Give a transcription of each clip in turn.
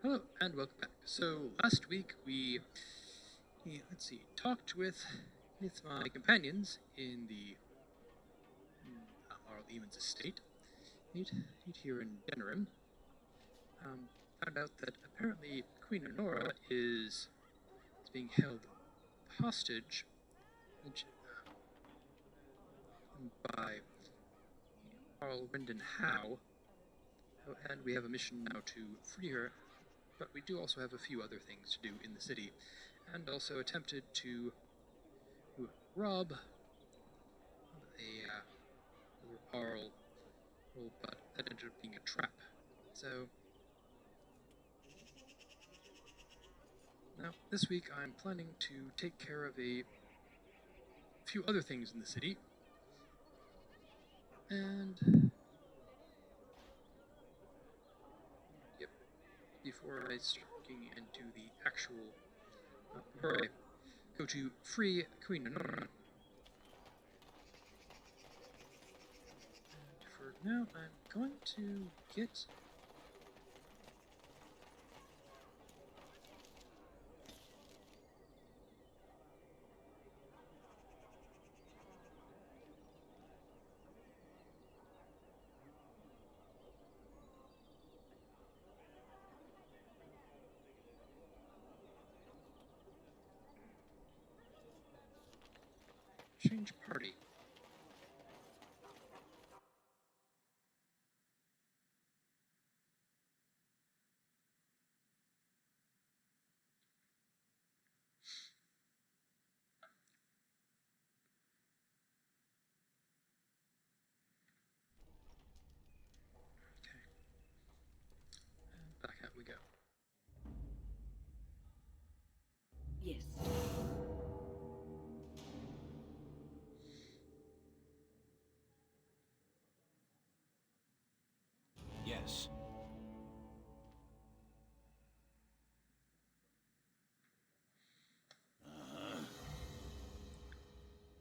Hello and welcome back. So last week we, talked with my companions in the Arl Eamon's estate, here in Denerim. Found out that apparently Queen Anora is being held hostage by Arl Brendan Howe, and we have a mission now to free her. But we do also have a few other things to do in the city, and also attempted to rob a Arl, but that ended up being a trap. So now this week I'm planning to take care of a few other things in the city, and before I start getting into the actual, before I go to free Queen Anora. For now, I'm going to get change party. Back out we go. Yes. Yes.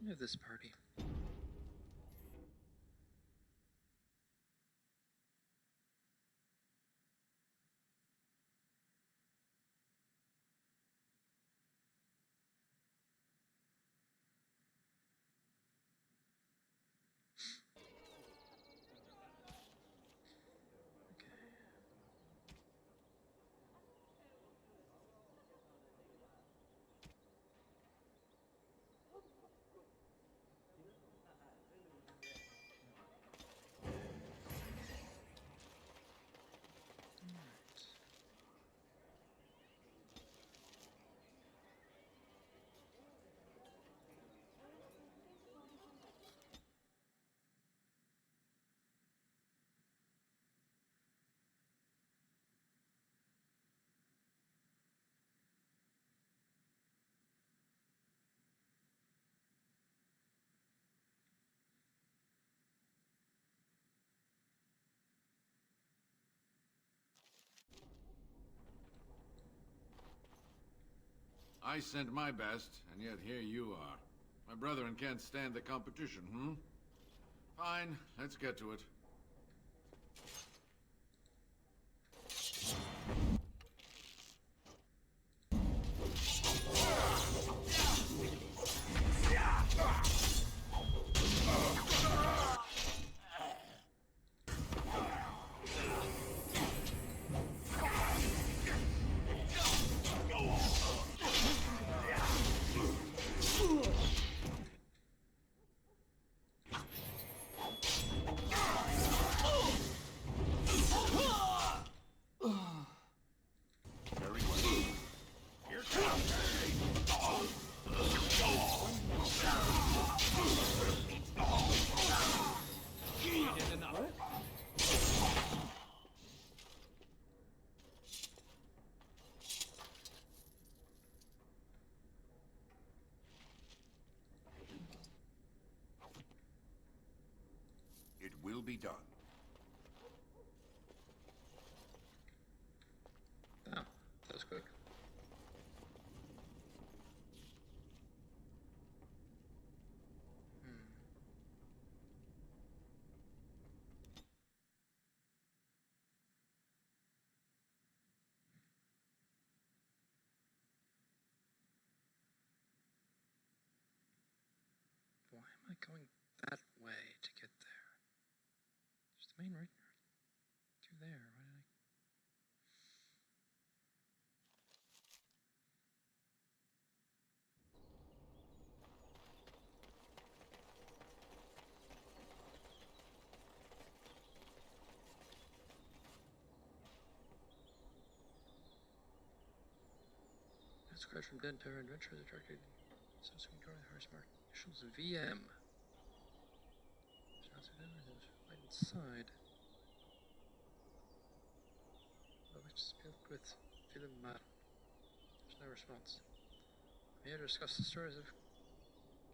Near this party. I sent my best, and yet here you are. My brethren can't stand the competition, Fine, let's get to it. It will be done. Oh, that was quick. going that way to get there? There's the main right through there. Why did I... That's crash from Dead Tower Adventure attracted subsequent guard Harris Mark initials VM. Right inside. Well, we just spoke with Philip Madden. There's no response. I'm here to discuss the stories of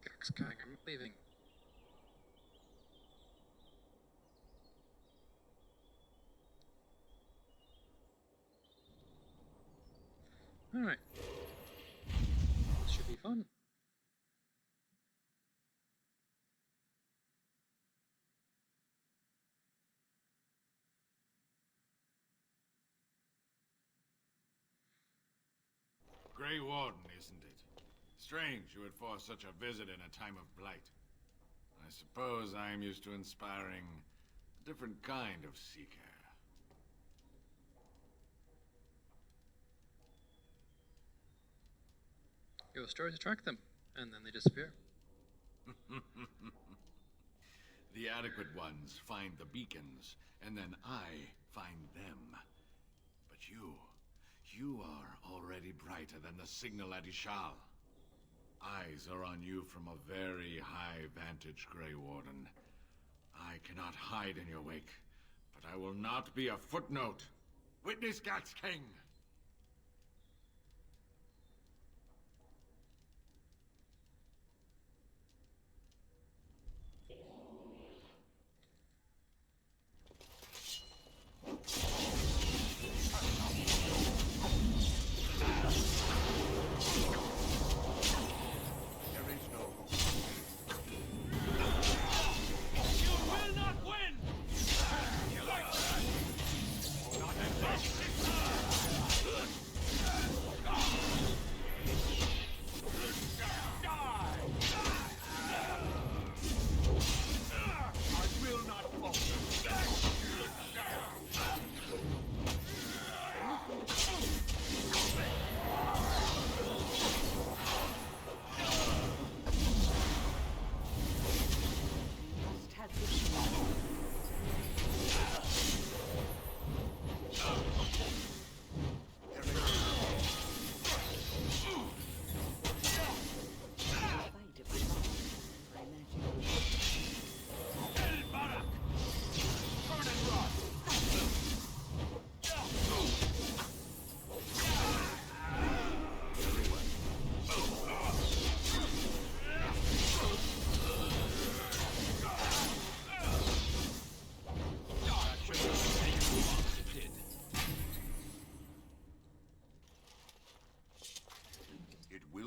Gaxkang. I'm leaving. Alright. This should be fun. Grey Warden, isn't it? Strange you would force such a visit in a time of blight. I suppose I am used to inspiring a different kind of seeker. Your stories attract them, and then they disappear. The adequate ones find the beacons, and then I find them. But you are already brighter than the signal at Ishal. Eyes are on you from a very high vantage, Grey Warden. I cannot hide in your wake, but I will not be a footnote. Witness Gax King!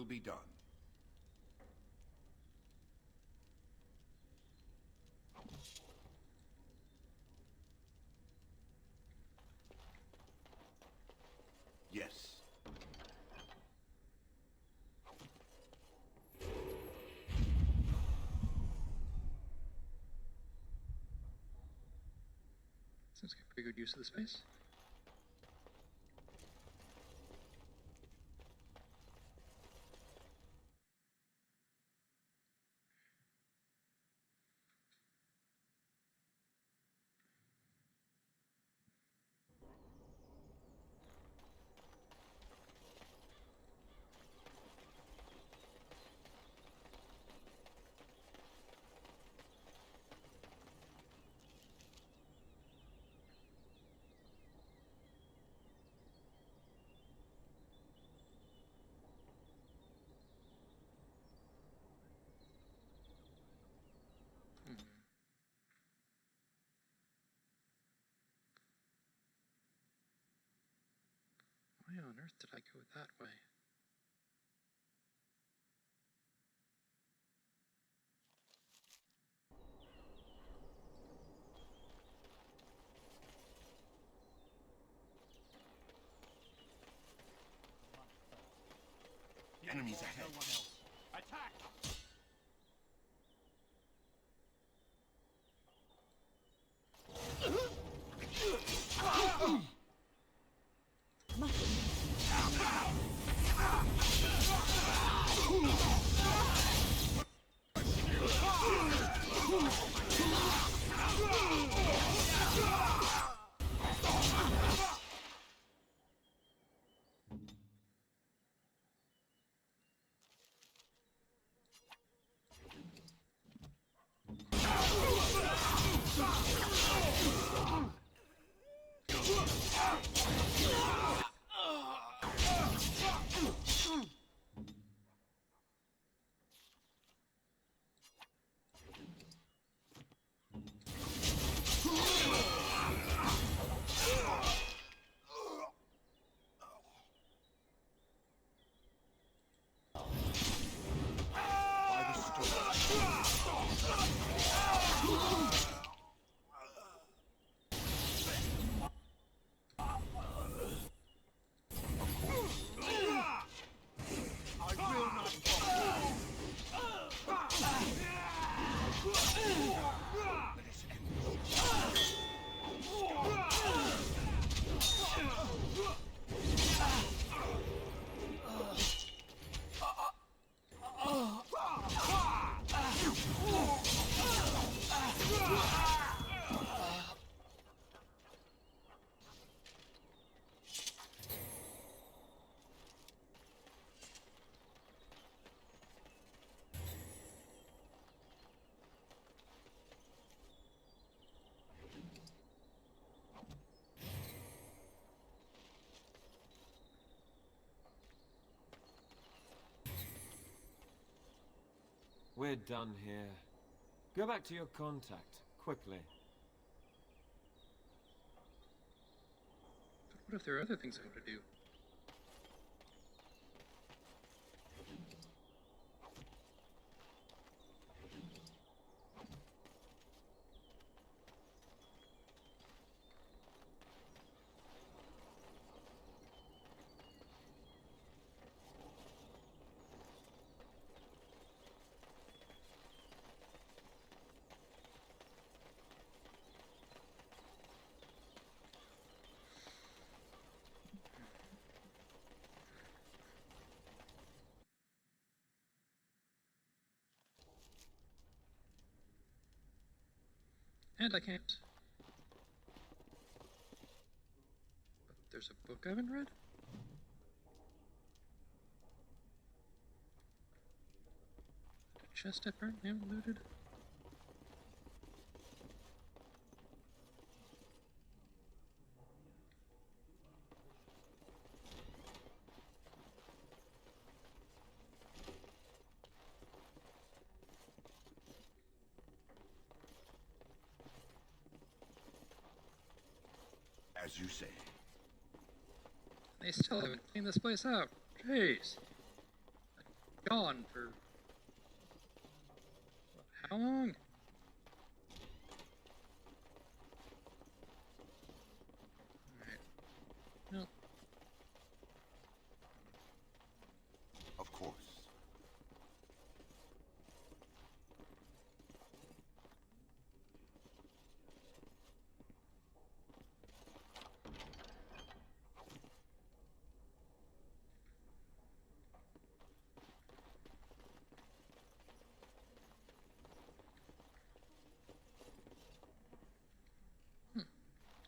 Be done. Yes. Seems like a pretty good use of the space. Why on earth did I go that way? Enemies ahead. Attack! We're done here. Go back to your contact, quickly. But what if there are other things I want to do? And I can't. But there's a book I haven't read? A chest apparently haven't looted? As you say. They still haven't cleaned this place out. Jeez. Gone for... what, how long? Alright. No. Of course.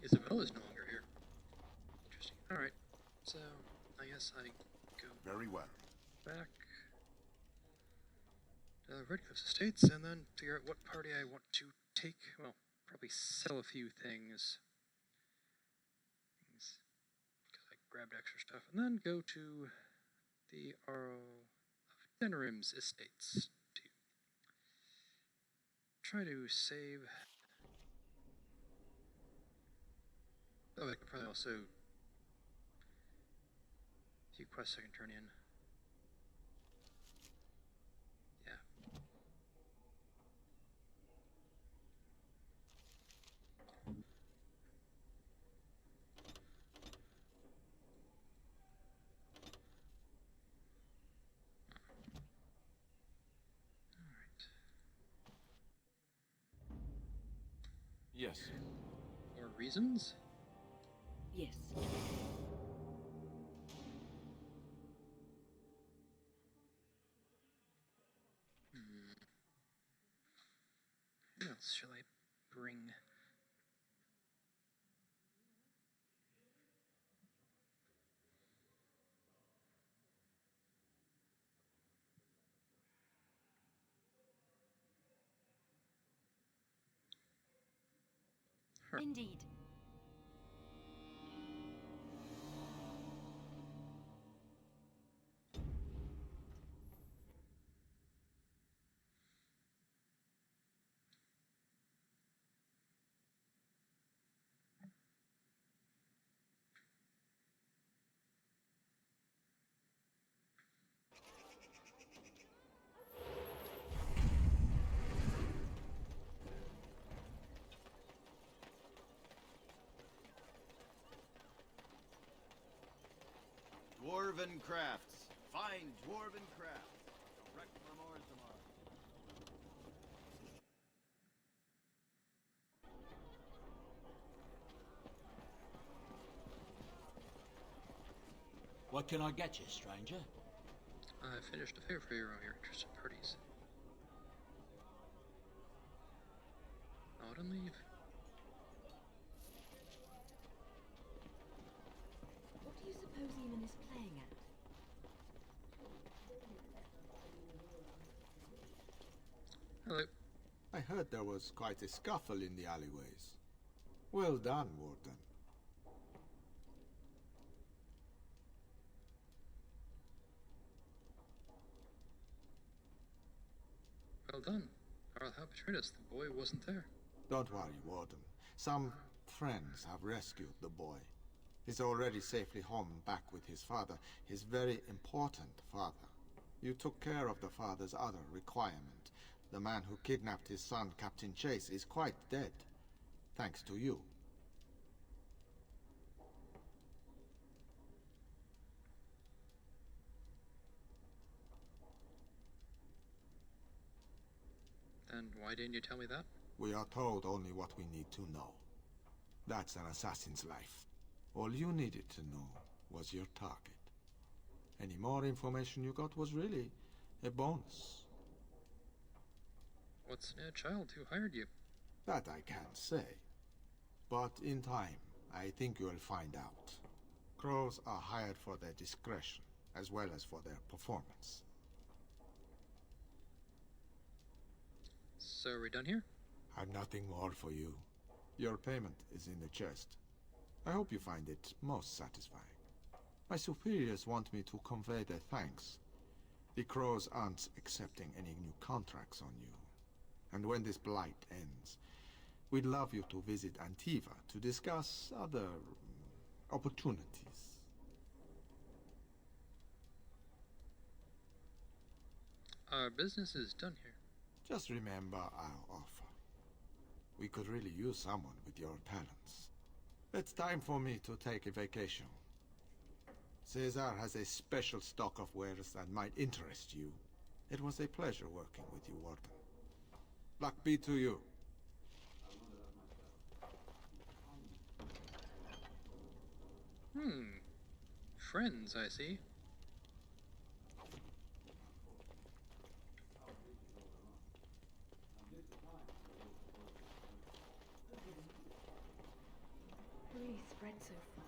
Isabella's no longer here. Interesting. Alright. So, I guess I go Very well. back to the Redcliff's estates and then figure out what party I want to take. Well, probably sell a few things. Because I grabbed extra stuff. And then go to the Earl of Denerim's estates to try to save... oh, I could probably also... a few quests I can turn in. Yeah. Alright. Yes. More reasons? Yes. What else shall I bring? Her. Indeed. Dwarven crafts. Fine dwarven crafts. Direct from Orzammar. What can I get you, stranger? I finished a favor for you around your interested parties. Out and leave. What do you suppose Eamon is playing at? Hello. I heard there was quite a scuffle in the alleyways. Well done, Warden. Well done. Earl Howe betrayed us. The boy wasn't there. Don't worry, Warden. Some friends have rescued the boy. He's already safely home back with his father, his very important father. You took care of the father's other requirement. The man who kidnapped his son, Captain Chase, is quite dead. Thanks to you. And why didn't you tell me that? We are told only what we need to know. That's an assassin's life. All you needed to know was your target. Any more information you got was really a bonus. What's a child who hired you? That I can't say. But in time, I think you'll find out. Crows are hired for their discretion, as well as for their performance. So are we done here? I've nothing more for you. Your payment is in the chest. I hope you find it most satisfying. My superiors want me to convey their thanks. The Crows aren't accepting any new contracts on you. And when this blight ends, we'd love you to visit Antiva to discuss other opportunities. Our business is done here. Just remember our offer. We could really use someone with your talents. It's time for me to take a vacation. Caesar has a special stock of wares that might interest you. It was a pleasure working with you, Warden. Luck be to you. Friends, I see. Really spread so far.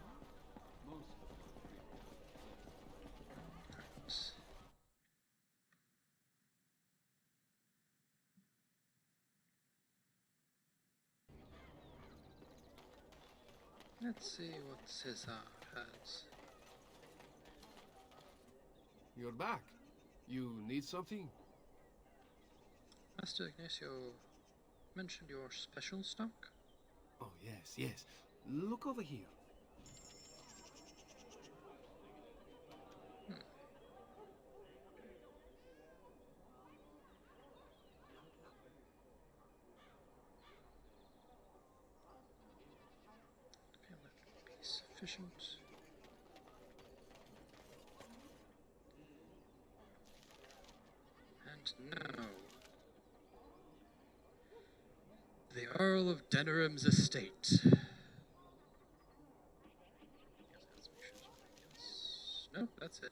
Let's see what Caesar has. You're back. You need something? Master Ignacio mentioned your special stock? Oh, yes, yes. Look over here. Okay, that could be sufficient. And now, the Earl of Denerim's estate. Nope, that's it.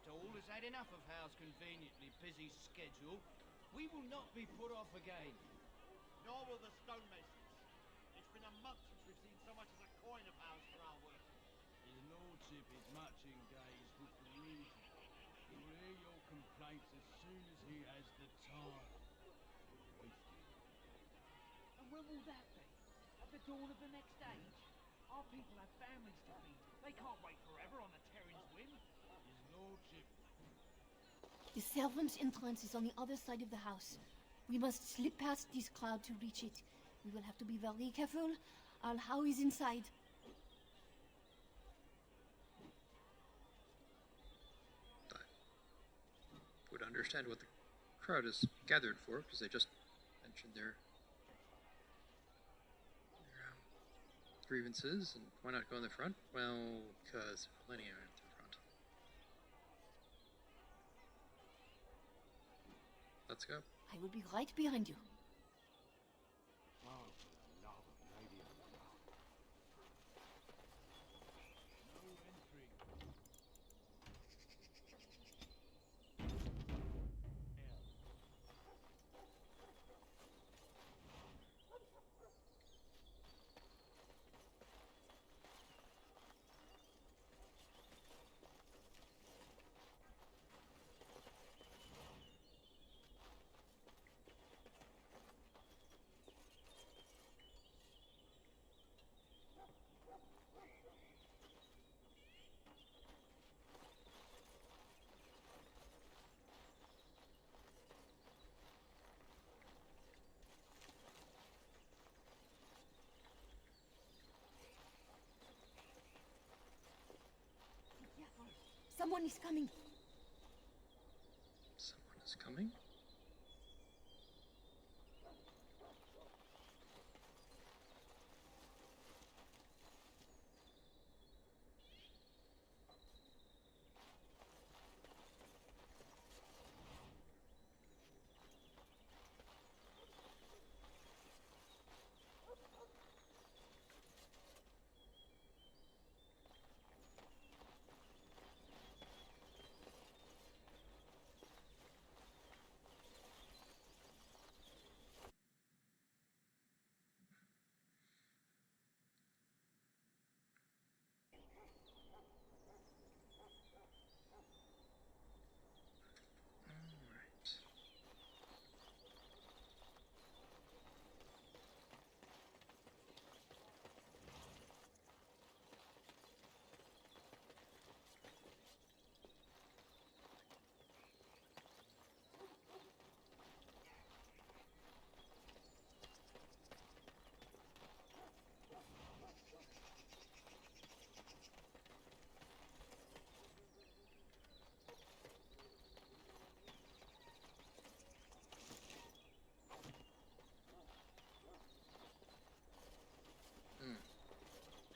Hall has had enough of Howe's conveniently busy schedule. We will not be put off again. Nor will the stonemasons. It's been a month since we've seen so much as a coin of Howe's for our work. His lordship is much engaged with the region. He will hear your complaints as soon as he has the time. And when will that be? At the dawn of the next age? Our people have families to feed. They can't wait forever on the Terran's whim. His lordship. The servants' entrance is on the other side of the house. We must slip past this crowd to reach it. We will have to be very careful. Earl Howe is inside. I would understand what the crowd is gathered for, because they just mentioned their grievances, and why not go in the front? Well, because plenty are at the front. Let's go. I will be right behind you. Oh, for the love of Lady Anora. No entry. Someone is coming. Someone is coming?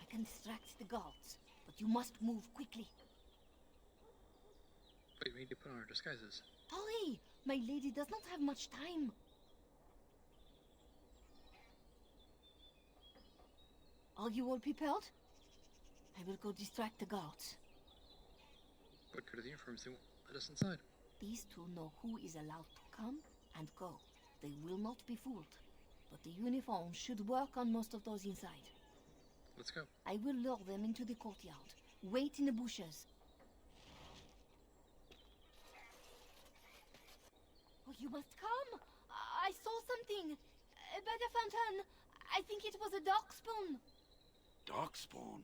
I can distract the guards, but you must move quickly. Wait, we need to put on our disguises. Hurry! My lady does not have much time. Are you all prepared? I will go distract the guards. What good are the uniforms? They won't let us inside. These two know who is allowed to come and go. They will not be fooled. But the uniform should work on most of those inside. Let's go. I will lure them into the courtyard. Wait in the bushes. Oh, you must come. I saw something. By the fountain. I think it was a darkspawn. Darkspawn?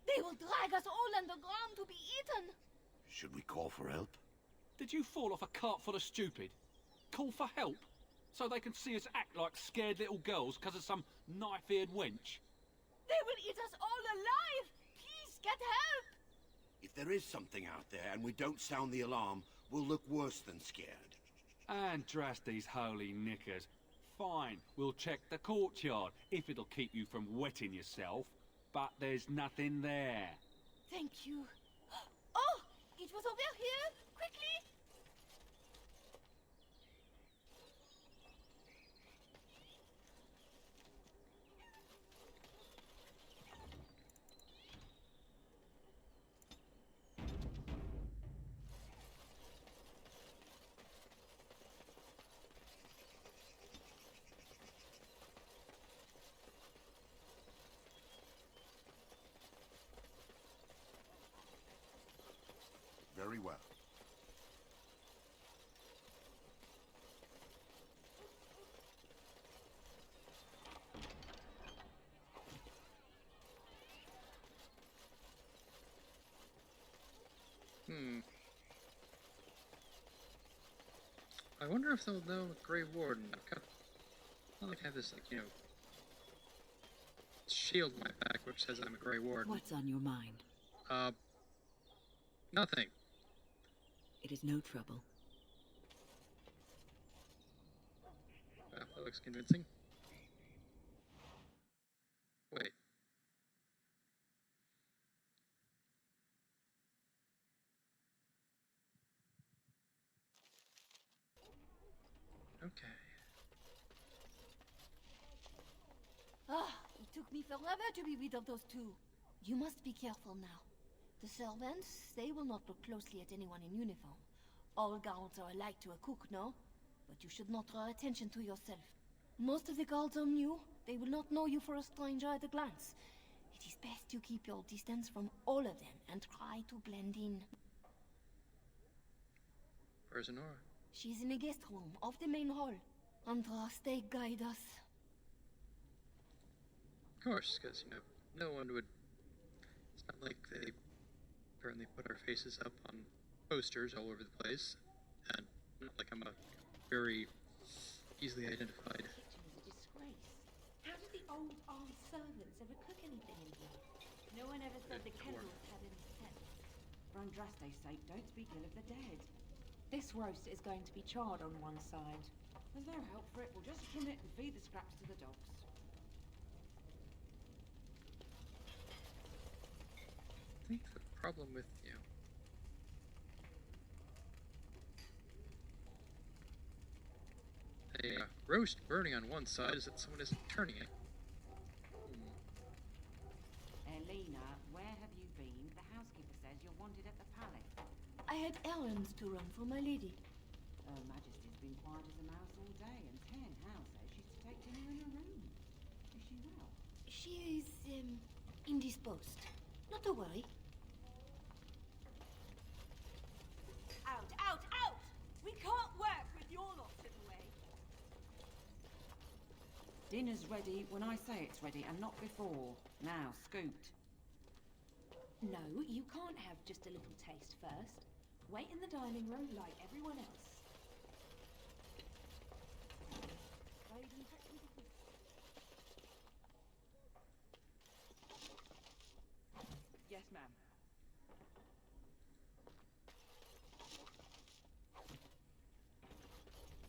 They will drag us all underground to be eaten. Should we call for help? Did you fall off a cart full of stupid? Call for help? So they can see us act like scared little girls because of some knife-eared wench? They will eat us all alive! Please, get help! If there is something out there and we don't sound the alarm, we'll look worse than scared. And drast these holy knickers. Fine, we'll check the courtyard, if it'll keep you from wetting yourself. But there's nothing there. Thank you. Oh! It was over here! Quickly! Very well. I wonder if they'll know Grey Warden. I like to have this, like, you know, shield on my back which says I'm a Grey Warden. What's on your mind? Nothing. It is no trouble. That looks convincing. Wait. Okay. Ah, it took me forever to be rid of those two. You must be careful now. The servants, they will not look closely at anyone in uniform. All guards are alike to a cook, no? But you should not draw attention to yourself. Most of the guards are new. They will not know you for a stranger at a glance. It is best you keep your distance from all of them and try to blend in. Where's Anora? She's in the guest room off the main hall. Andras, they guide us. Of course, because, you know, no one would... It's not like they currently put our faces up on posters all over the place. And not like I'm a very easily identified. The kitchen's a disgrace. How did the old armed servants ever cook anything in here? No one ever said the kennels had any sense. For Andraste's sake, don't speak ill of the dead. This roast is going to be charred on one side. There's no help for it. We'll just trim it and feed the scraps to the dogs. I think the problem with, you know, a roast burning on one side is that someone isn't turning it. Elena, where have you been? The housekeeper says you're wanted at the palace. I had errands to run for my lady. Her Majesty's been quiet as a mouse all day, and Ten Howe says she's to take dinner in her room. Is she well? She is, indisposed. Not to worry. Out, out, out! We can't work with your lot in the way. Dinner's ready when I say it's ready, and not before. Now, scoot. No, you can't have just a little taste first. Wait in the dining room like everyone else. Yes, ma'am.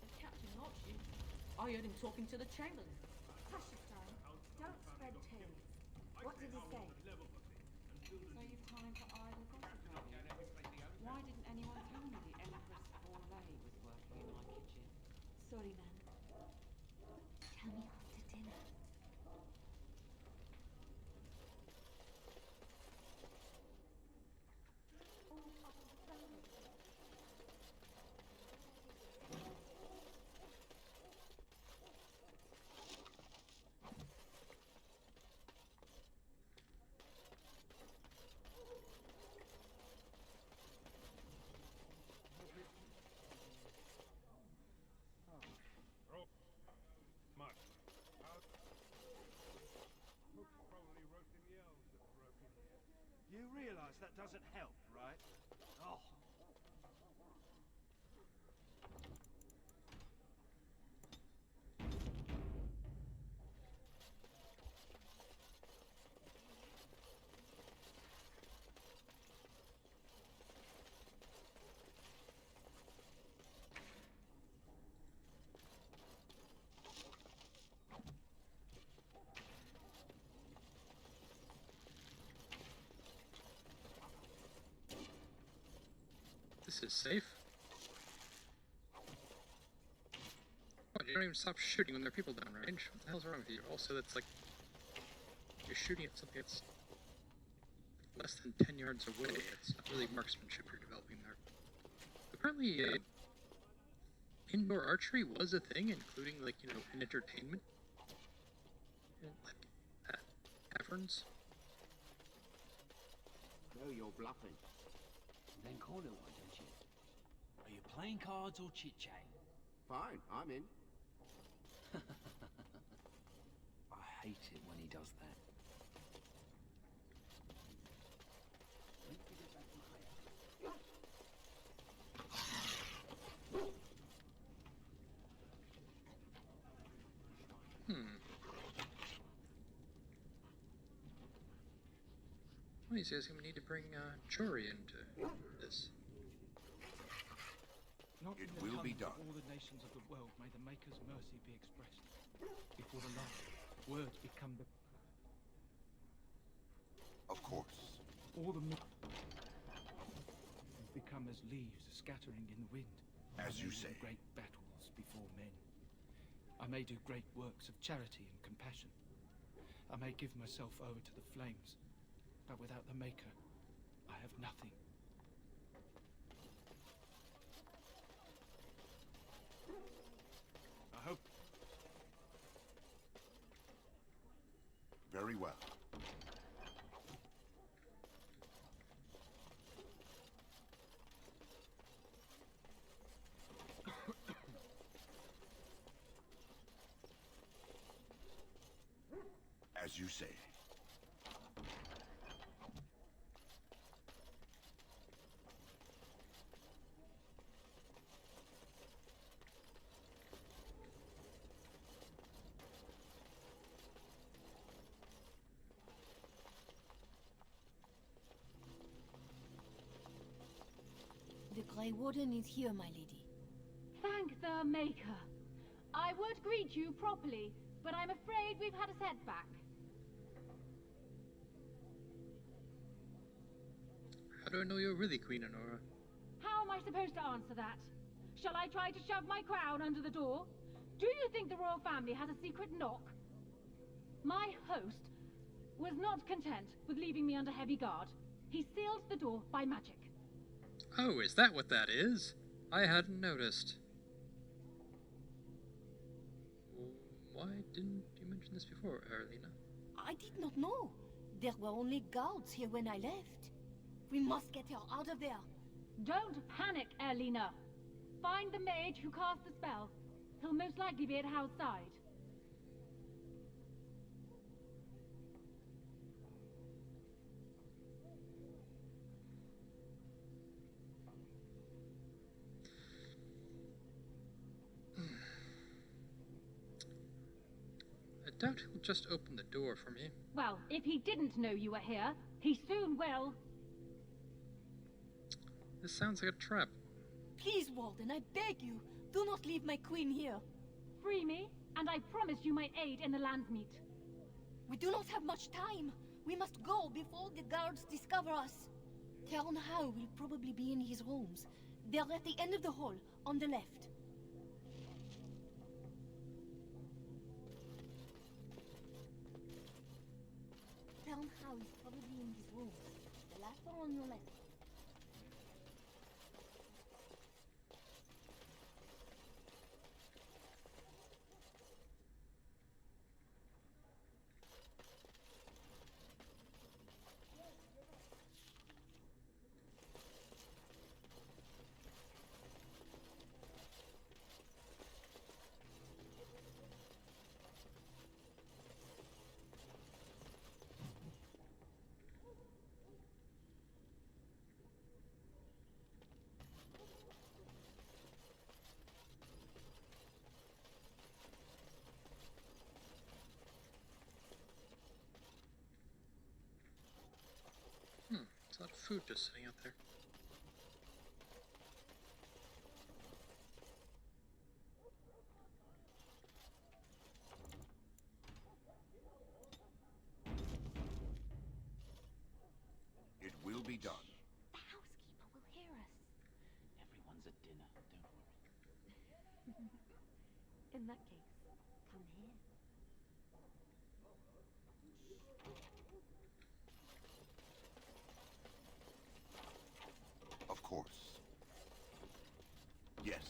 The captain watched you. I heard him talking to the chamberlain. Hush your son. Don't spread tales. What did he say? So you've time for idle gossip, have you? Why didn't anyone tell me the Empress Orlais was working in my kitchen? Sorry, ma'am. Tell me after dinner. You realise that doesn't help, right? Oh. This is safe. What, you don't even stop shooting when there are people downrange? What the hell's wrong with you? Also, that's like... You're shooting at something that's less than 10 yards away. It's not really marksmanship you're developing there. Apparently, indoor archery was a thing, including, like, you know, in entertainment. Like, at taverns. No, you're bluffing. Then call it, why don't you? Are you playing cards or chit-chatting? Fine, I'm in. I hate it when he does that. Well, he says we need to bring Chori into this. Not It in the will be tongues done. of all the nations of the world may the Maker's mercy be expressed. Before the last words become the... Of course. All the become as leaves scattering in the wind. As you I may say. win great battles before men. I may do great works of charity and compassion. I may give myself over to the flames, but without the Maker, I have nothing. I hope. Very well. As you say. The Grey Warden is here, my lady. Thank the Maker. I would greet you properly, but I'm afraid we've had a setback. How do I know you're really Queen Anora? How am I supposed to answer that? Shall I try to shove my crown under the door? Do you think the royal family has a secret knock? My host was not content with leaving me under heavy guard. He sealed the door by magic. Oh, is that what that is? I hadn't noticed. Why didn't you mention this before, Erlina? I did not know. There were only guards here when I left. We must get her out of there. Don't panic, Erlina. Find the mage who cast the spell. He'll most likely be at Howe's side. I doubt he'll just open the door for me. Well, if he didn't know you were here, he soon will. This sounds like a trap. Please, Warden, I beg you, do not leave my queen here. Free me, and I promise you my aid in the land's meet. We do not have much time. We must go before the guards discover us. Bann Howe will probably be in his rooms. They're at the end of the hall, on the left. Bann Howe is probably in his rooms. The last one on your left. There's a lot of food just sitting out there. It will be done. The housekeeper will hear us. Everyone's at dinner, don't worry. In that case, come here. Of course. Yes.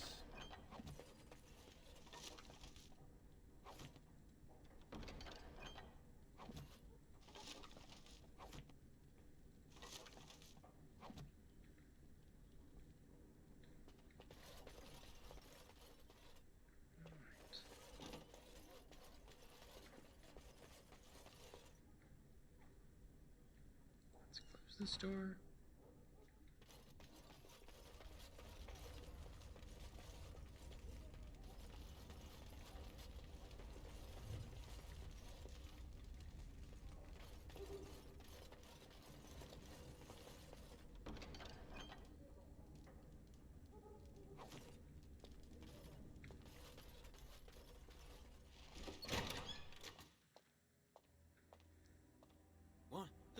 Let's close this door.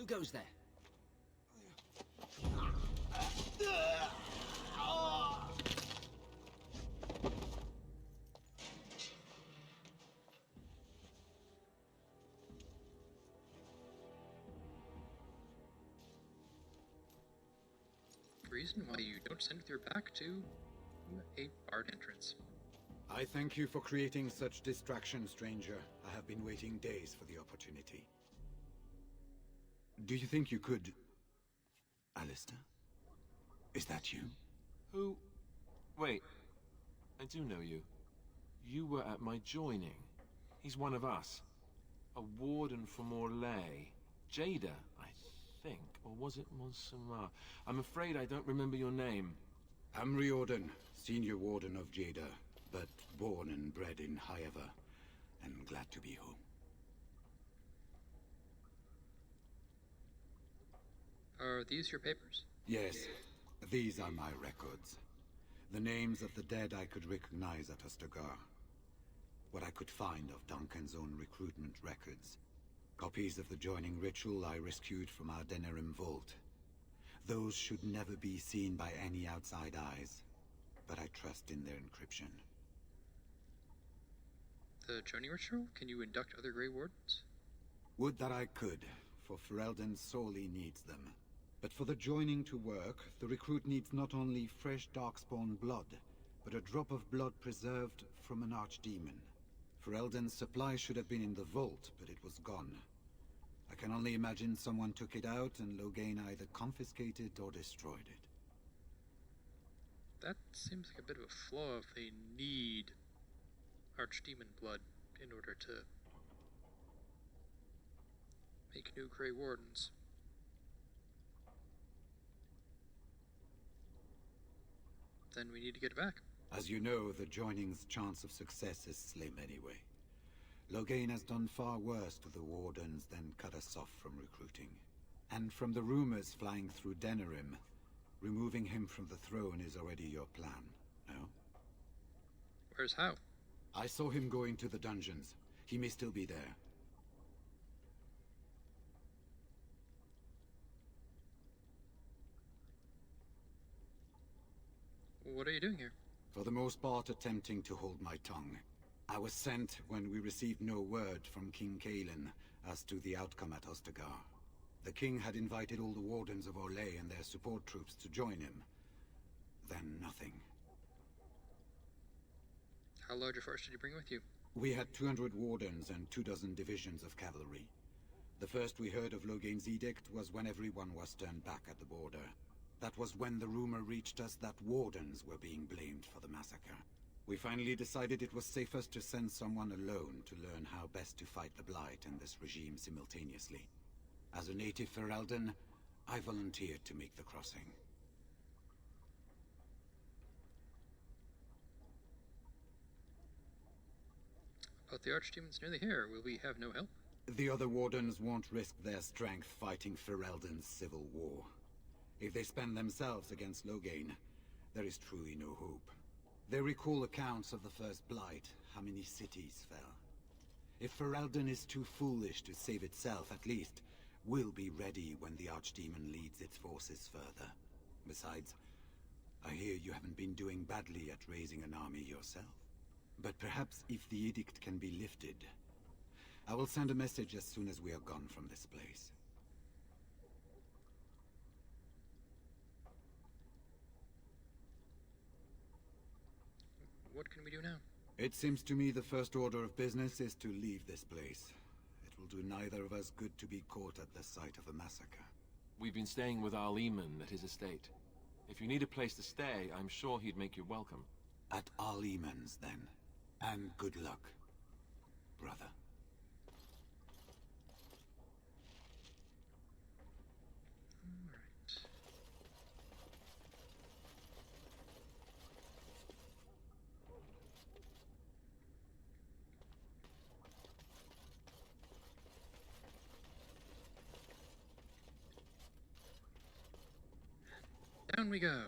Who goes there? Reason why you don't send with your back to a barred entrance. I thank you for creating such distraction, stranger. I have been waiting days for the opportunity. Do you think you could... Alistair? Is that you? Who? Wait. I do know you. You were at my joining. He's one of us. A warden from Orlais. Jada, I think. Or was it Montserrat? I'm afraid I don't remember your name. I'm Riordan, senior warden of Jada, but born and bred in Highever, and glad to be home. Are these your papers? Yes, these are my records. The names of the dead I could recognize at Ostagar. What I could find of Duncan's own recruitment records. Copies of the joining ritual I rescued from our Denerim vault. Those should never be seen by any outside eyes, but I trust in their encryption. The joining ritual? Can you induct other Grey Wardens? Would that I could, for Ferelden sorely needs them. But for the joining to work, the recruit needs not only fresh Darkspawn blood, but a drop of blood preserved from an archdemon. Ferelden's supply should have been in the vault, but it was gone. I can only imagine someone took it out and Loghain either confiscated or destroyed it. That seems like a bit of a flaw if they need archdemon blood in order to make new Grey Wardens. Then we need to get it back. As you know, the joining's chance of success is slim anyway. Loghain has done far worse to the Wardens than cut us off from recruiting. And from the rumors flying through Denerim, removing him from the throne is already your plan, no? Where's Howe? I saw him go into the dungeons. He may still be there. What are you doing here? For the most part, attempting to hold my tongue. I was sent when we received no word from King Cailan as to the outcome at Ostagar. The king had invited all the wardens of Orlais and their support troops to join him. Then nothing. How large a force did you bring with you? We had 200 wardens and 24 divisions of cavalry. The first we heard of Loghain's edict was when everyone was turned back at the border. That was when the rumor reached us that wardens were being blamed for the massacre. We finally decided it was safest to send someone alone to learn how best to fight the Blight and this regime simultaneously. As a native Ferelden, I volunteered to make the crossing. But the archdemons nearly here. Will we have no help? The other wardens won't risk their strength fighting Ferelden's civil war. If they spend themselves against Loghain, there is truly no hope. They recall accounts of the First Blight, how many cities fell. If Ferelden is too foolish to save itself, at least, we'll be ready when the Archdemon leads its forces further. Besides, I hear you haven't been doing badly at raising an army yourself. But perhaps if the edict can be lifted, I will send a message as soon as we are gone from this place. What can we do now? It seems to me the first order of business is to leave this place. It will do neither of us good to be caught at the site of a massacre. We've been staying with our Leman at his estate. If you need a place to stay, I'm sure he'd make you welcome. At our Leman's, then. And good luck, brother. Down we go.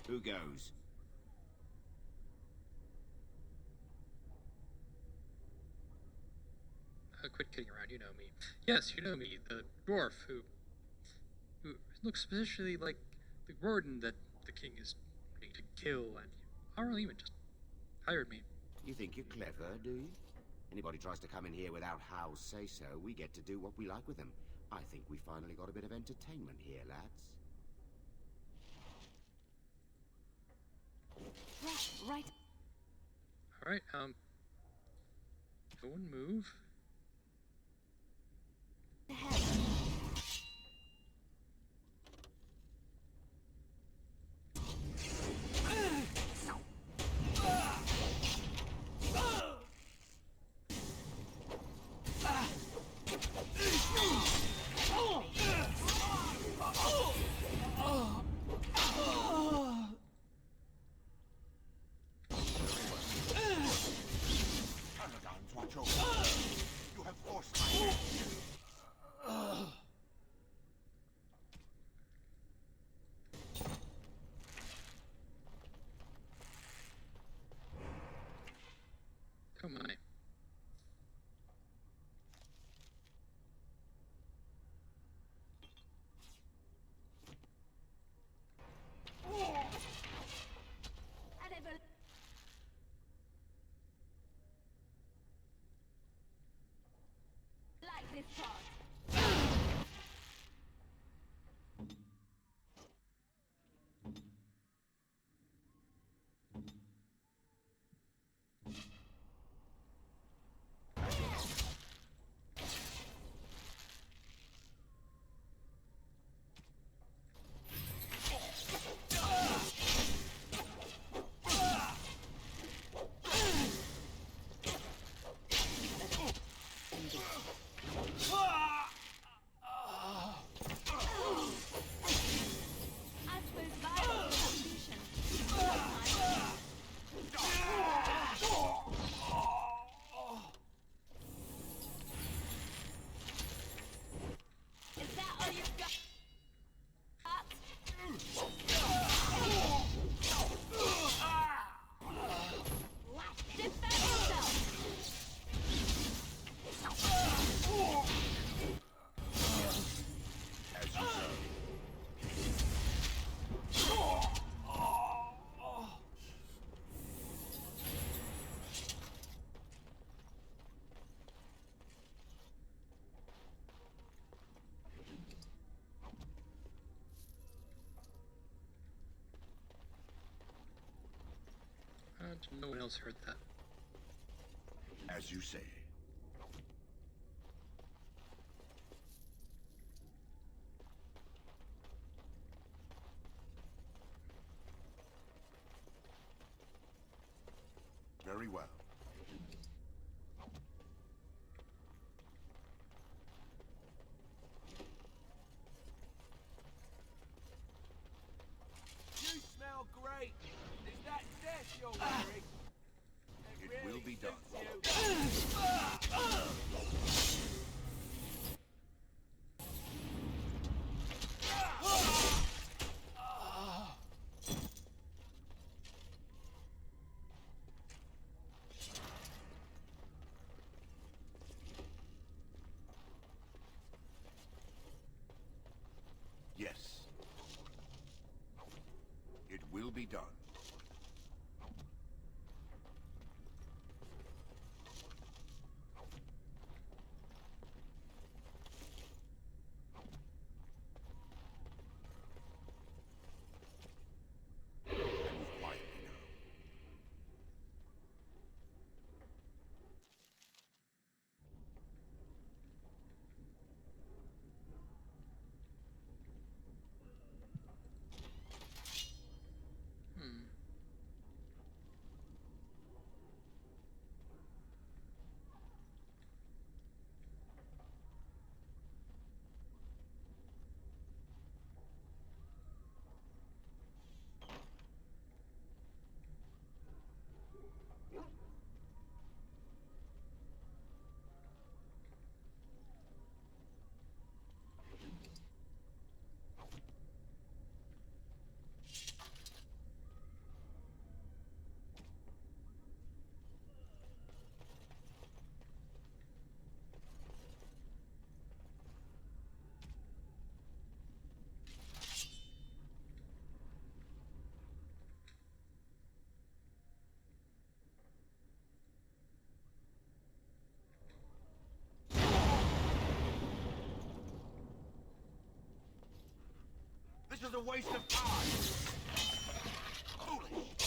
Who goes? Quit kidding around, you know me. Yes, you know me, the dwarf who looks suspiciously like the warden that the king is ready to kill, and Arleman just hired me. You think you're clever, do you? Anybody tries to come in here without Howe's say-so, we get to do what we like with them. I think we finally got a bit of entertainment here, lads. Right. Alright, no one move. You have forced my hand. Come on. Like this part. No one else heard that. As you say. Very well. You smell great. Is that death you're wearing? It will be done. Yes. It will be done. Hmm. waste of time! Foolish!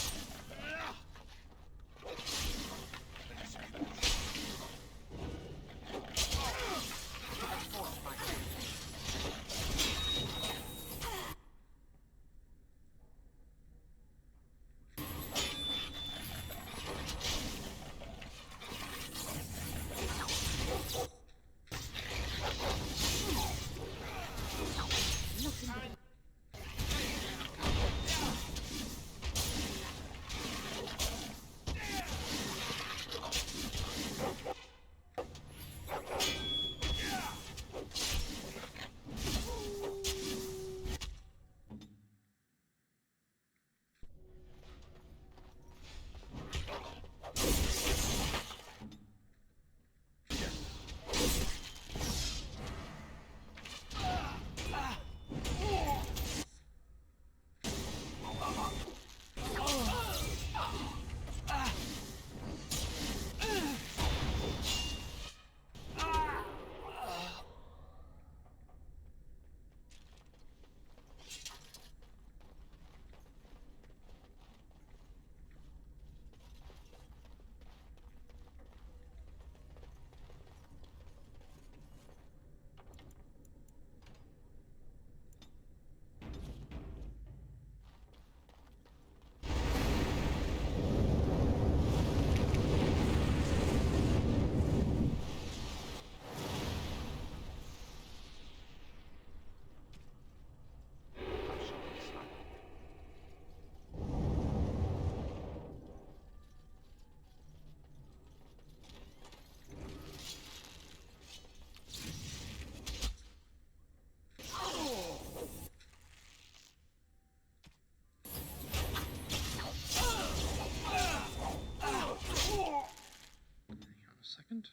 Second.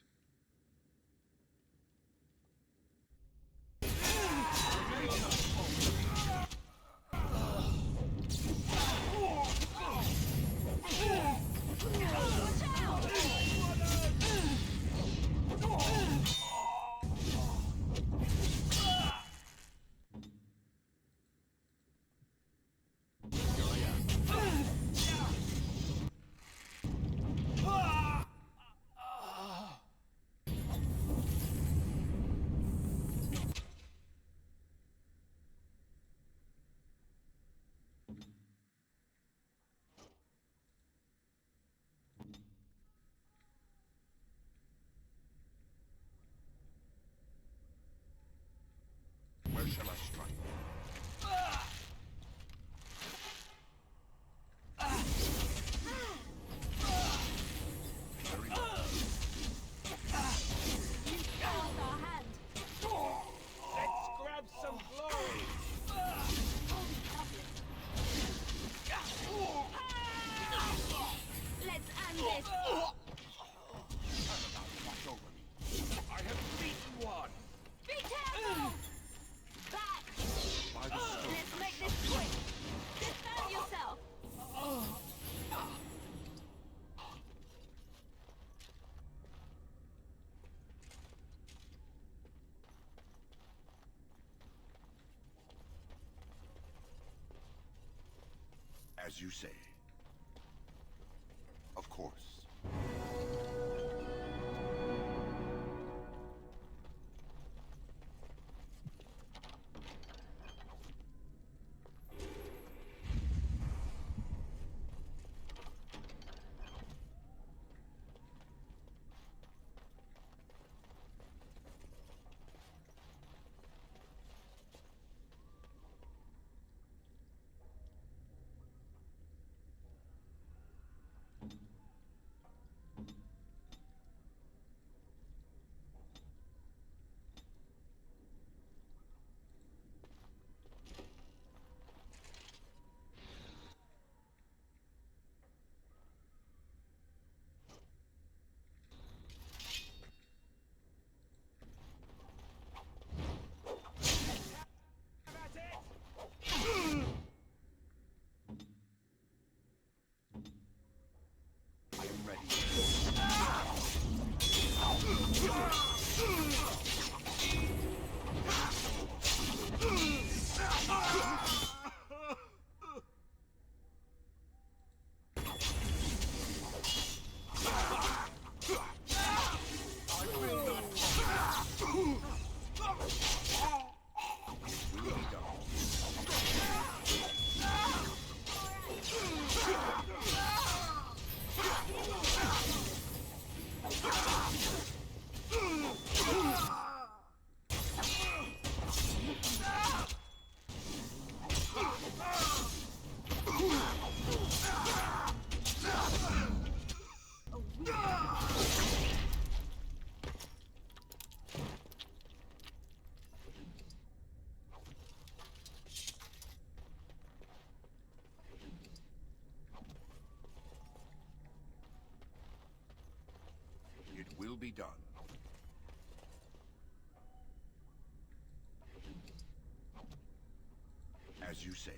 Where shall I strike? Very well. Let's grab some glory! Let's end this! Watch over me. I have beaten one! Be careful! Back! By the stone. Let's make this quick! Defend yourself! As you say. Of course. done. As you say.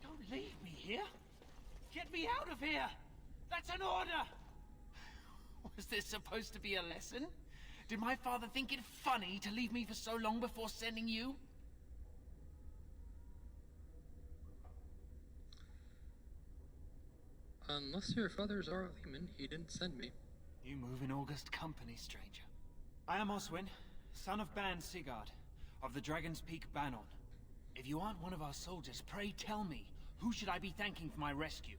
Don't leave me here. Get me out of here. That's an order. Was this supposed to be a lesson? Did my father think it funny to leave me for so long before sending you? Unless your father's our Lehman, he didn't send me. You move in august company, stranger. I am Oswin, son of Bann Sigurd, of the Dragon's Peak Bannon. If you aren't one of our soldiers, pray tell me, who should I be thanking for my rescue?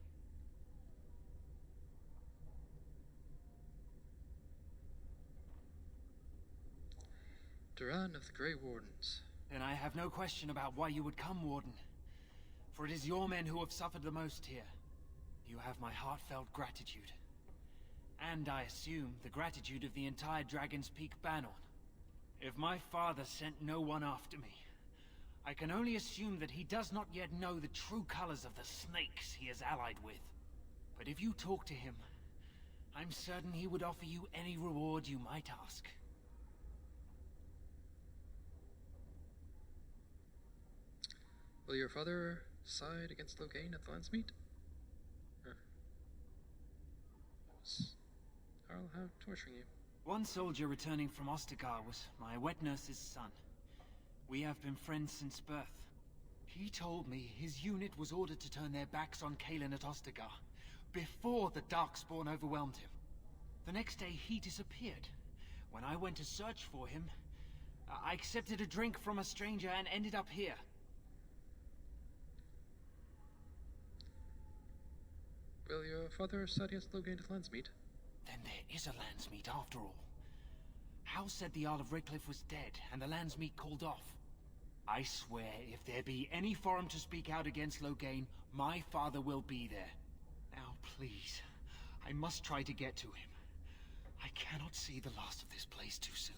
Duran of the Grey Wardens. Then I have no question about why you would come, Warden. For it is your men who have suffered the most here. You have my heartfelt gratitude. And I assume the gratitude of the entire Dragon's Peak Bannon. If my father sent no one after me, I can only assume that he does not yet know the true colors of the snakes he is allied with. But if you talk to him, I'm certain he would offer you any reward you might ask. Will your father side against Loghain at the Landsmeet? Was Harl Howe torturing you? One soldier returning from Ostagar was my wet nurse's son. We have been friends since birth. He told me his unit was ordered to turn their backs on Kalen at Ostagar, before the Darkspawn overwhelmed him. The next day he disappeared. When I went to search for him, I accepted a drink from a stranger and ended up here. Will your father side against Loghain at Landsmeet? Then there is a Landsmeet after all. Howe said the Jarl of Redcliffe was dead, and the Landsmeet called off. I swear, if there be any forum to speak out against Loghain, my father will be there. Now, please, I must try to get to him. I cannot see the last of this place too soon.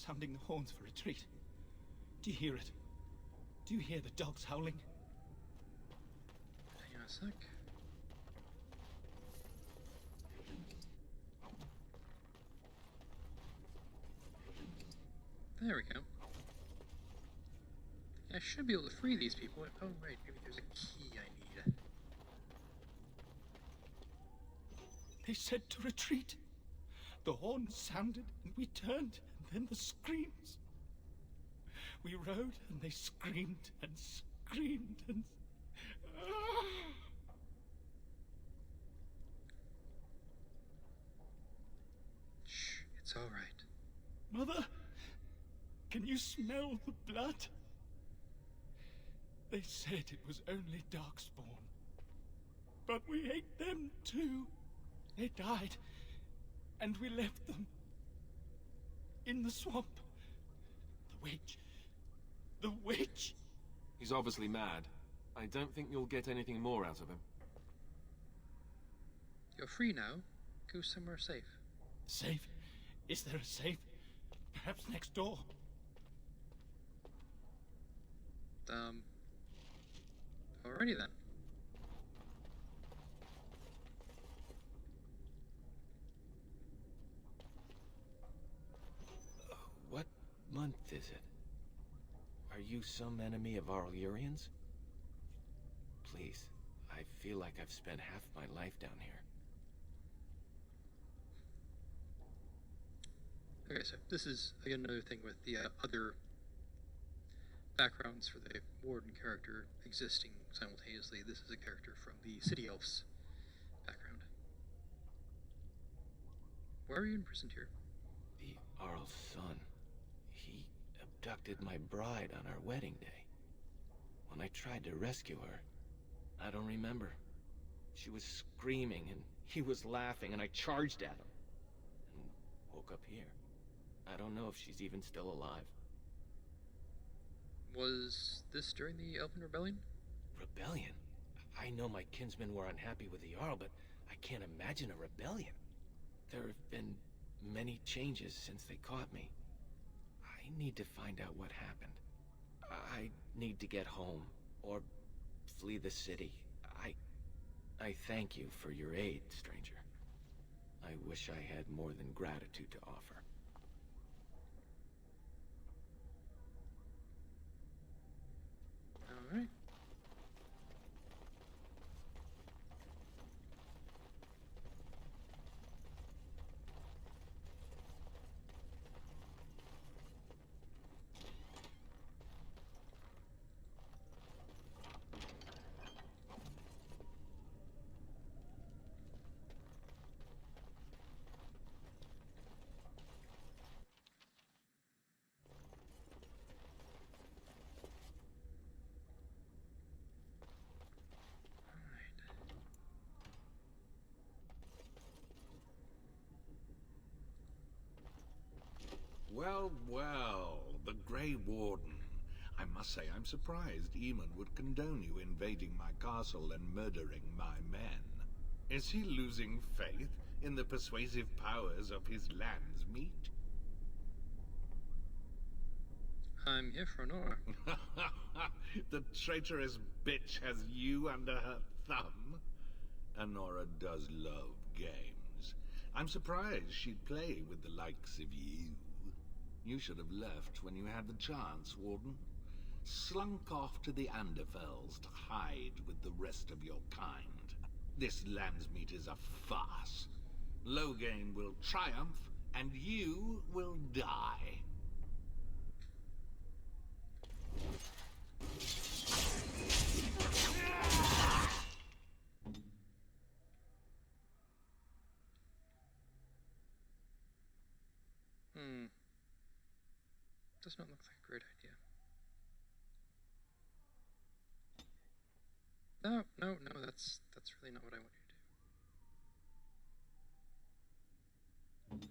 Sounding the horns for retreat. Do you hear it? Do you hear the dogs howling? Hang on a sec. There we go. I should be able to free these people. Oh right, maybe there's a key I need. They said to retreat. The horns sounded and we turned. Then the screams. We rode and they screamed and screamed and... Shh, it's all right. Mother, can you smell the blood? They said it was only Darkspawn. But we ate them too. They died, and we left them in the swamp. The witch. The witch! He's obviously mad. I don't think you'll get anything more out of him. You're free now. Go somewhere safe. Safe? Is there a safe? Perhaps next door? Alrighty then. What month is it? Are you some enemy of our Illyrians? Please, I feel like I've spent half my life down here. Okay, so this is again another thing with the other backgrounds for the Warden character existing simultaneously. This is a character from the City Elves background. Why are you imprisoned here? The Arl's son. He abducted my bride on our wedding day. When I tried to rescue her, I don't remember. She was screaming and he was laughing and I charged at him. And woke up here. I don't know if she's even still alive. Was this during the Elven Rebellion? Rebellion? I know my kinsmen were unhappy with the Jarl, but I can't imagine a rebellion. There have been many changes since they caught me. I need to find out what happened. I need to get home, or flee the city. I thank you for your aid, stranger. I wish I had more than gratitude to offer. Alright. Well, well, the Grey Warden. I must say I'm surprised Eamon would condone you invading my castle and murdering my men. Is he losing faith in the persuasive powers of his land's meat? I'm here for Anora. The traitorous bitch has you under her thumb. Anora does love games. I'm surprised she'd play with the likes of you. You should have left when you had the chance, Warden. Slunk off to the Anderfells to hide with the rest of your kind. This Landsmeet is a farce. Loghain will triumph, and you will die. Does not look like a great idea. No, that's really not what I want you to do.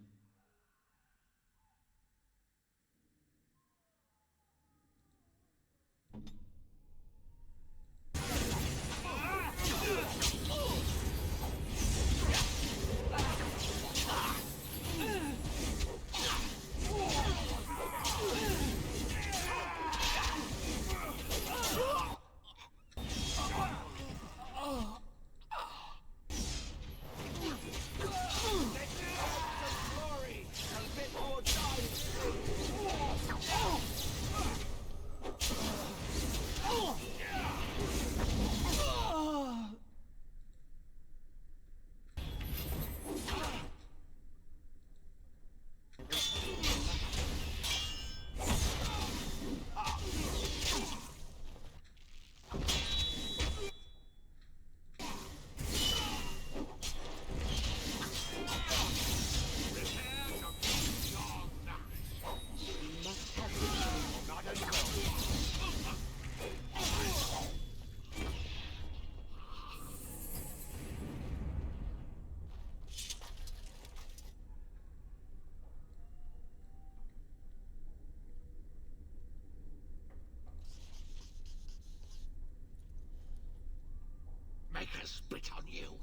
Maker spit on you.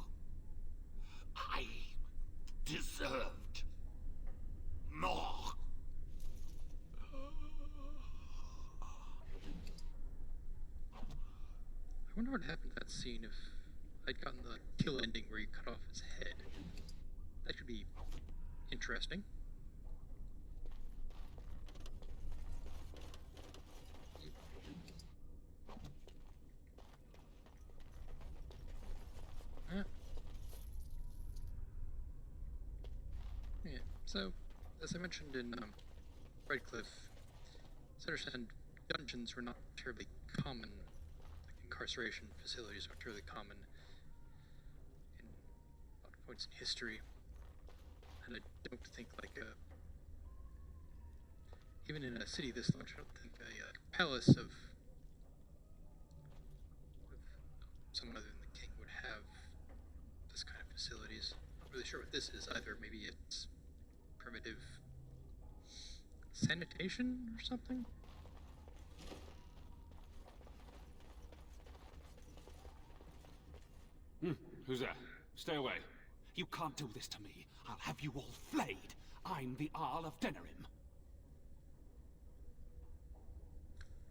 I deserved more. I wonder what happened to that scene if I'd gotten the kill ending where you cut off his head. That could be interesting. Yeah, so, as I mentioned in Redcliffe, I understand dungeons were not terribly common. Like incarceration facilities are terribly common in a lot of points in history. And I don't think even in a city this large, I don't think a palace of someone other than the king would have this kind of facilities. Not really sure what this is either. Maybe it's primitive sanitation or something? Who's that? Stay away. You can't do this to me. I'll have you all flayed. I'm the Arl of Denerim.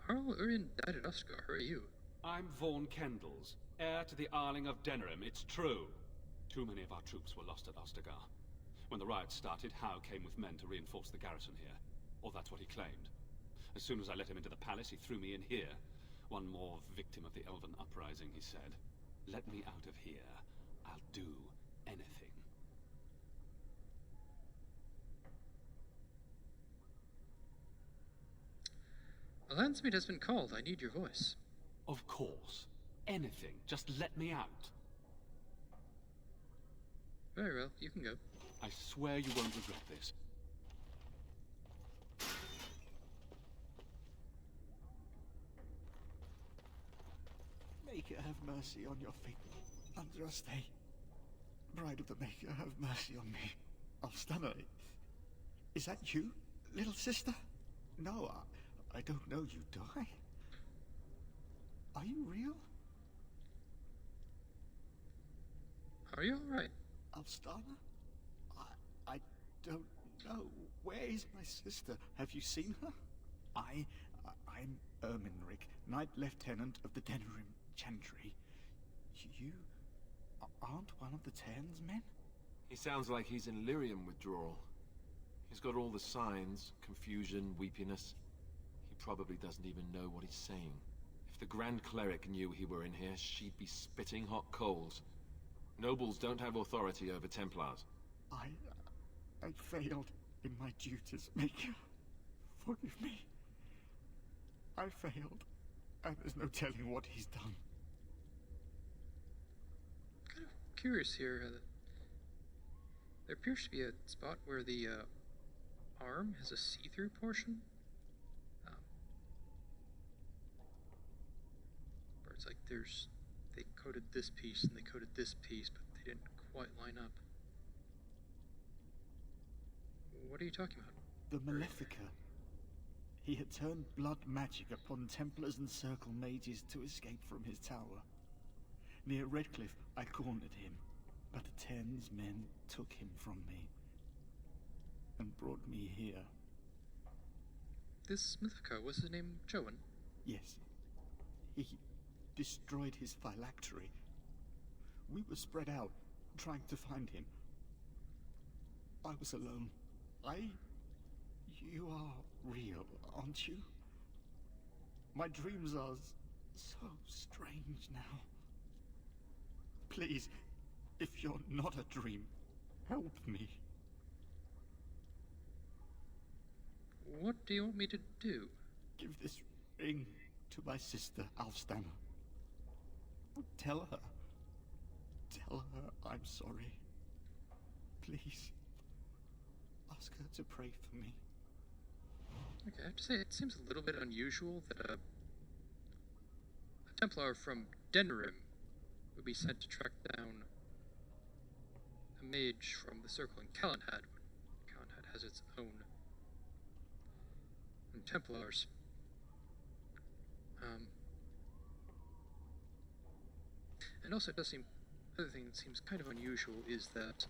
Arl Urin died at Uskar. Who are you? I'm Vaughan Kendalls, heir to the Arling of Denerim. It's true. Too many of our troops were lost at Ostagar. When the riots started, Howe came with men to reinforce the garrison here. Or that's what he claimed. As soon as I let him into the palace, he threw me in here. One more victim of the Elven uprising, he said. Let me out of here. I'll do anything. A landsmeet has been called. I need your voice. Of course. Anything. Just let me out. Very well. You can go. I swear you won't regret this. Maker, have mercy on your feet. Under us stay. Bride of the Maker, have mercy on me. I'll stammer. Is that you, little sister? No, I don't know you, do I? Are you real? Are you alright? Alstana? I don't know. Where is my sister? Have you seen her? I'm Erminric, Knight Lieutenant of the Denerim Chantry. You aren't one of the Tairn's men? He sounds like he's in lyrium withdrawal. He's got all the signs, confusion, weepiness. He probably doesn't even know what he's saying. If the Grand Cleric knew he were in here, she'd be spitting hot coals. Nobles don't have authority over Templars. I failed in my duties, Maker. Forgive me. I failed, and there's no telling what he's done. Kind of curious here. There appears to be a spot where the arm has a see-through portion. Where it's like they coded this piece and they coded this piece, but they didn't quite line up. What are you talking about? The Malefica. He had turned blood magic upon Templars and Circle Mages to escape from his tower. Near Redcliffe, I cornered him, but the Tairn's men took him from me and brought me here. This Malefica, was his name Joan? Yes. He destroyed his phylactery. We were spread out, trying to find him. I was alone. You are real, aren't you? My dreams are so strange now. Please, if you're not a dream, help me. What do you want me to do? Give this ring to my sister, Alstana. Tell her I'm sorry. Please. Ask her to pray for me. Okay, I have to say, it seems a little bit unusual that a Templar from Denerim would be sent to track down a mage from the Circle in Calenhad, when Calenhad has its own Templars. And also, it does seem, other thing that seems kind of unusual is that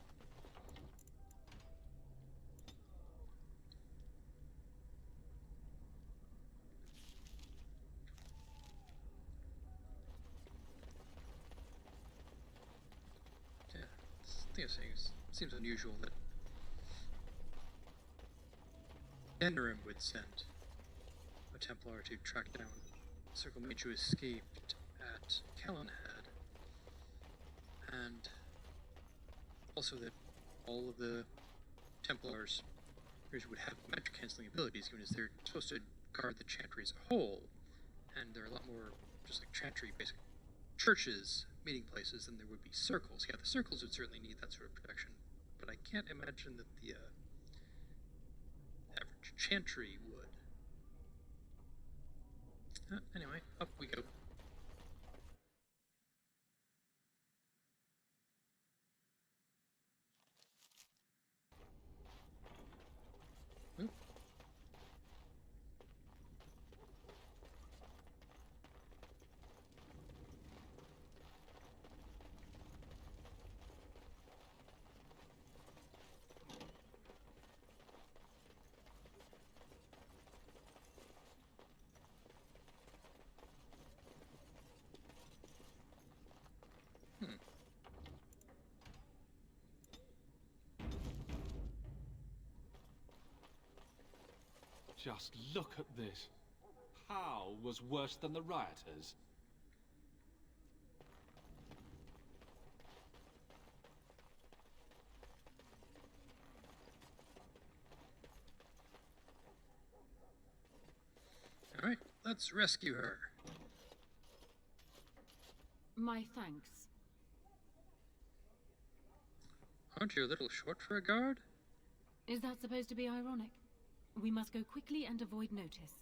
yeah, the thing I'm saying is, it seems unusual that Denerim would send a Templar to track down the Circle Mage who escaped at Kellenhead, and also that all of the Templars would have magic canceling abilities, given as they're supposed to guard the Chantry as a whole, and there are a lot more just like Chantry basic churches, meeting places, than there would be circles. Yeah, the circles would certainly need that sort of protection, but I can't imagine that the average Chantry would. Anyway, up we go. Oop. Just look at this. Howe was worse than the rioters. Alright, let's rescue her. My thanks. Aren't you a little short for a guard? Is that supposed to be ironic? We must go quickly and avoid notice.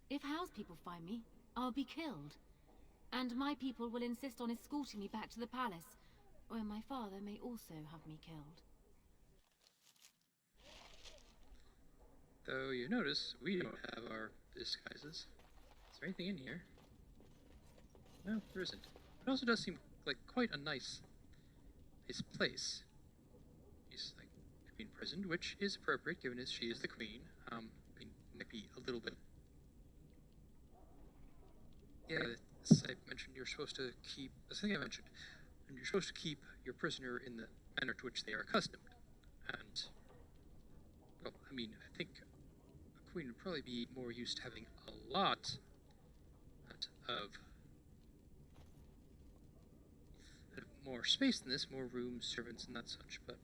If Howe's people find me, I'll be killed. And my people will insist on escorting me back to the palace, where my father may also have me killed. Though you notice, we don't have our disguises. Is there anything in here? No, there isn't. It also does seem like quite a nice place. She's like being imprisoned, which is appropriate given as she is the queen. I mean, might be a little bit. Yeah, as I mentioned, you're supposed to keep. That's the thing I mentioned. And you're supposed to keep your prisoner in the manner to which they are accustomed. And, well, I mean, I think a queen would probably be more used to having a lot of more space than this, more rooms, servants, and that such, but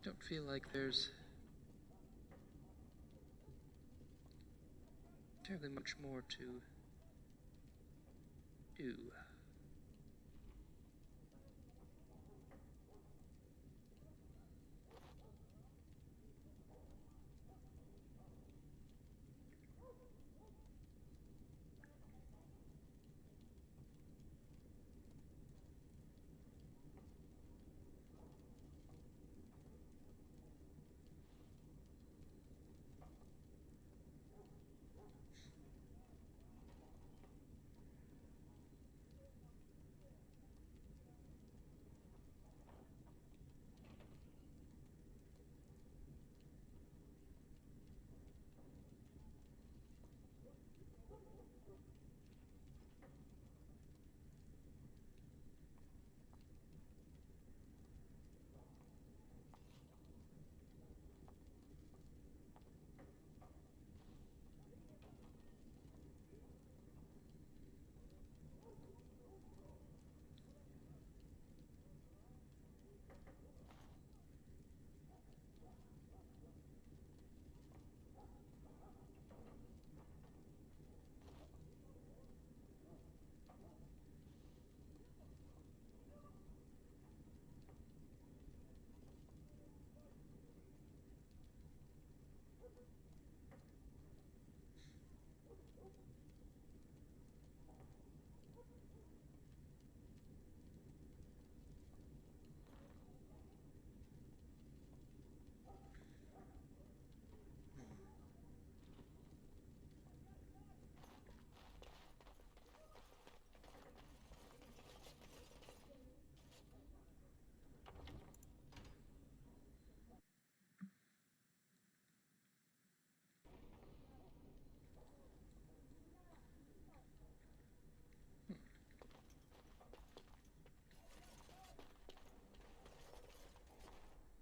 don't feel like there's terribly much more to do.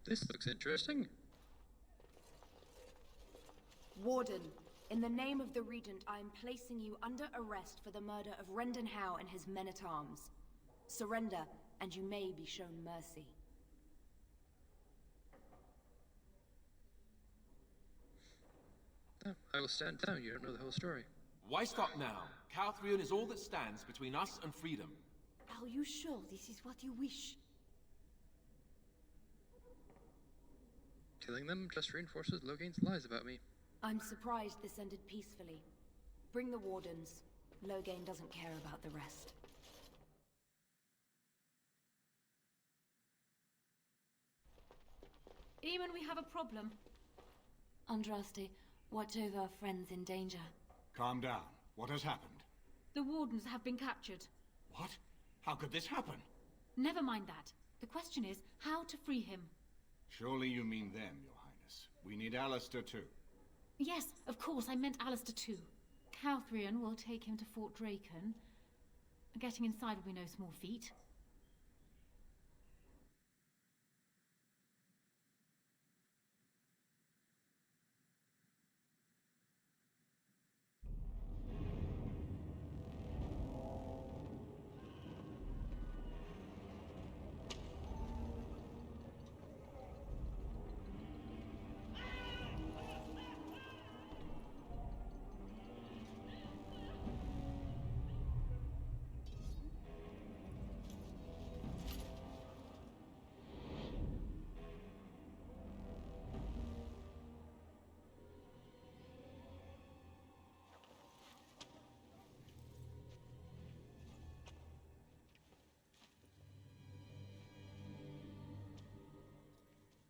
This looks interesting. Warden, in the name of the Regent, I am placing you under arrest for the murder of Bann Howe and his men-at-arms. Surrender, and you may be shown mercy. Oh, I will stand down. You don't know the whole story. Why stop now? Calthrion is all that stands between us and freedom. Are you sure this is what you wish? Killing them just reinforces Logain's lies about me. I'm surprised this ended peacefully. Bring the Wardens. Logain doesn't care about the rest. Eamon, we have a problem. Andraste, watch over our friends in danger. Calm down. What has happened? The Wardens have been captured. What? How could this happen? Never mind that. The question is how to free him. Surely you mean them, Your Highness. We need Alistair too. Yes, of course, I meant Alistair too. Calthrion will take him to Fort Draken. Getting inside will be no small feat.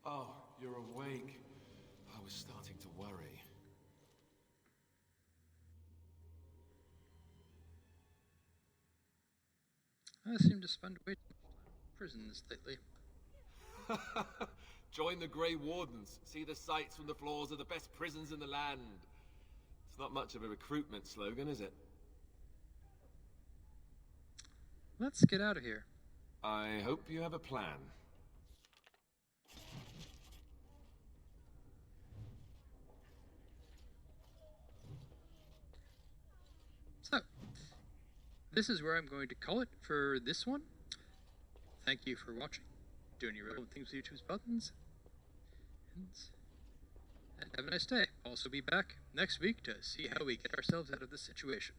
Oh, you're awake. I was starting to worry. I seem to spend way too much time in prisons lately. Join the Grey Wardens. See the sights from the floors of the best prisons in the land. It's not much of a recruitment slogan, is it? Let's get out of here. I hope you have a plan. So, this is where I'm going to call it for this one. Thank you for watching, doing your own things with YouTube's buttons, and have a nice day. Also be back next week to see how we get ourselves out of this situation.